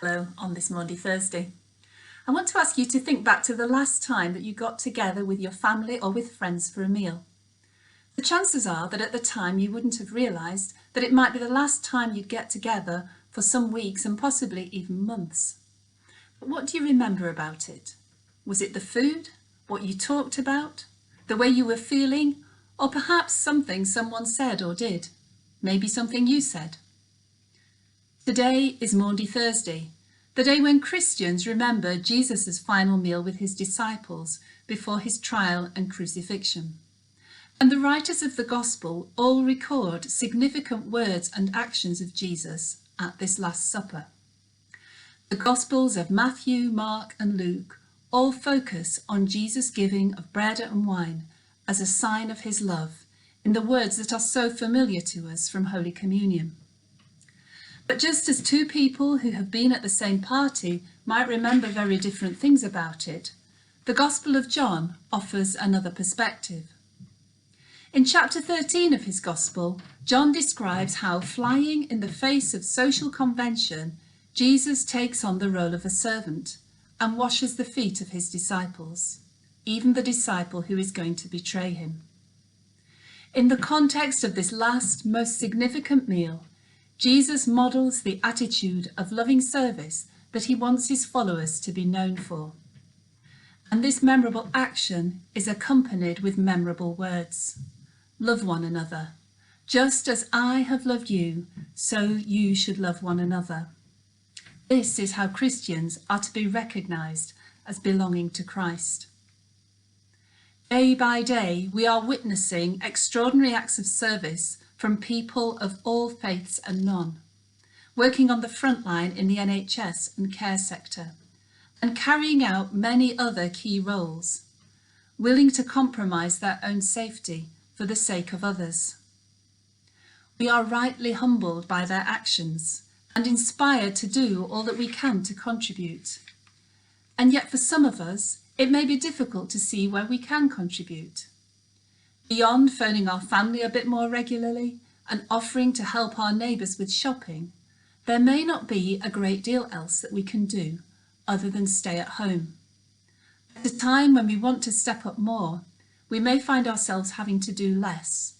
Hello on this Maundy Thursday. I want to ask you to think back to the last time that you got together with your family or with friends for a meal. The chances are that at the time you wouldn't have realised that it might be the last time you'd get together for some weeks and possibly even months. But what do you remember about it? Was it the food, what you talked about, the way you were feeling, or perhaps something someone said or did? Maybe something you said. Today is Maundy Thursday, the day when Christians remember Jesus' final meal with his disciples before his trial and crucifixion. And the writers of the Gospel all record significant words and actions of Jesus at this Last Supper. The Gospels of Matthew, Mark and Luke all focus on Jesus' giving of bread and wine as a sign of his love in the words that are so familiar to us from Holy Communion. But just as two people who have been at the same party might remember very different things about it, the Gospel of John offers another perspective. In chapter 13 of his Gospel, John describes how, flying in the face of social convention, Jesus takes on the role of a servant and washes the feet of his disciples, even the disciple who is going to betray him. In the context of this last, most significant meal, Jesus models the attitude of loving service that he wants his followers to be known for. And this memorable action is accompanied with memorable words. Love one another. Just as I have loved you, so you should love one another. This is how Christians are to be recognised as belonging to Christ. Day by day, we are witnessing extraordinary acts of service from people of all faiths and none, working on the front line in the NHS and care sector, and carrying out many other key roles, willing to compromise their own safety for the sake of others. We are rightly humbled by their actions and inspired to do all that we can to contribute. And yet for some of us, it may be difficult to see where we can contribute. Beyond phoning our family a bit more regularly and offering to help our neighbours with shopping, there may not be a great deal else that we can do other than stay at home. At a time when we want to step up more, we may find ourselves having to do less,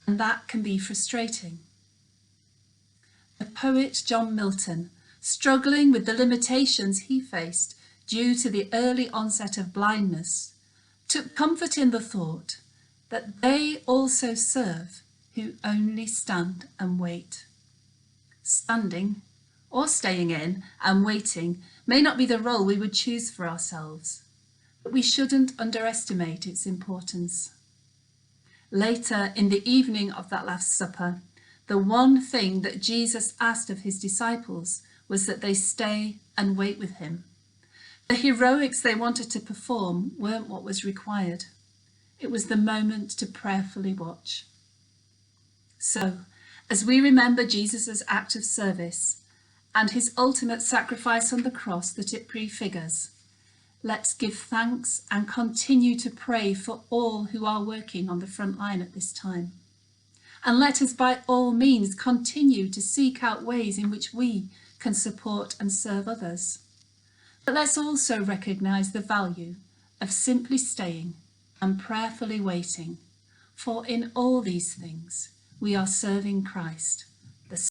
and that can be frustrating. The poet John Milton, struggling with the limitations he faced due to the early onset of blindness, took comfort in the thought that they also serve who only stand and wait. Standing or staying in and waiting may not be the role we would choose for ourselves, but we shouldn't underestimate its importance. Later in the evening of that Last Supper, the one thing that Jesus asked of his disciples was that they stay and wait with him. The heroics they wanted to perform weren't what was required. It was the moment to prayerfully watch. So, as we remember Jesus' act of service and his ultimate sacrifice on the cross that it prefigures, let's give thanks and continue to pray for all who are working on the front line at this time. And let us by all means continue to seek out ways in which we can support and serve others. But let's also recognise the value of simply staying and prayerfully waiting, for in all these things we are serving Christ.